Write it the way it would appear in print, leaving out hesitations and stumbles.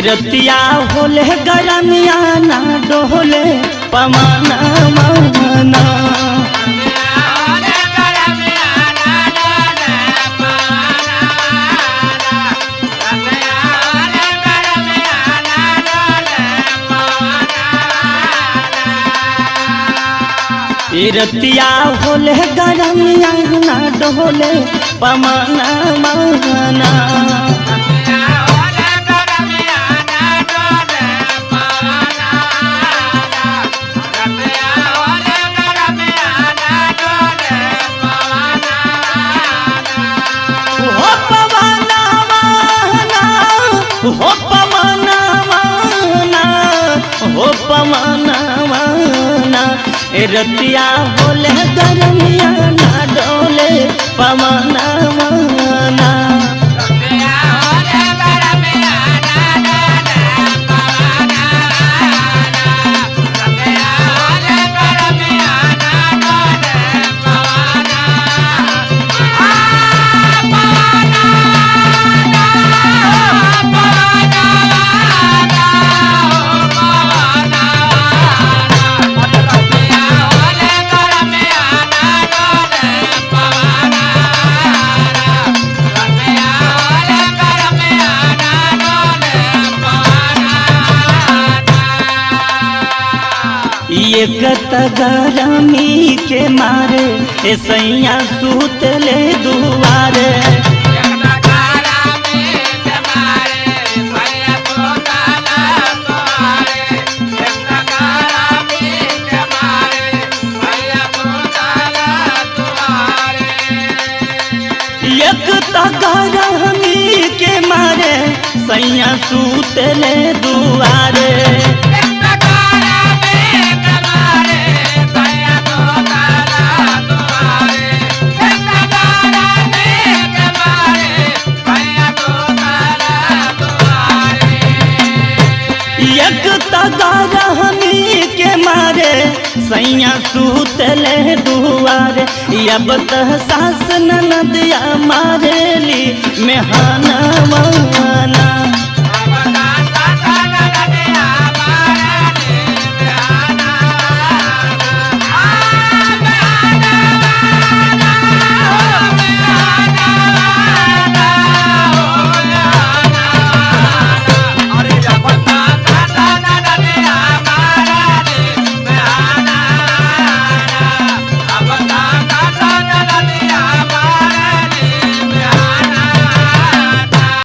रतिया होले गरमिया ना डोले पमाना माना रतिया होले गरमिया ना डोले पमाना माना हो पमाना माना हो पमाना माना रतिया होले गरमिया ना डोले पमाना माना एक गरमी के मारे सैया सुतले दुआरे एक गरमी के मारे सैया सुतले दुआरे गरमी के मारे सैया सुतले दुआरे अब तह सास ननदिया मारेली मेहाना माना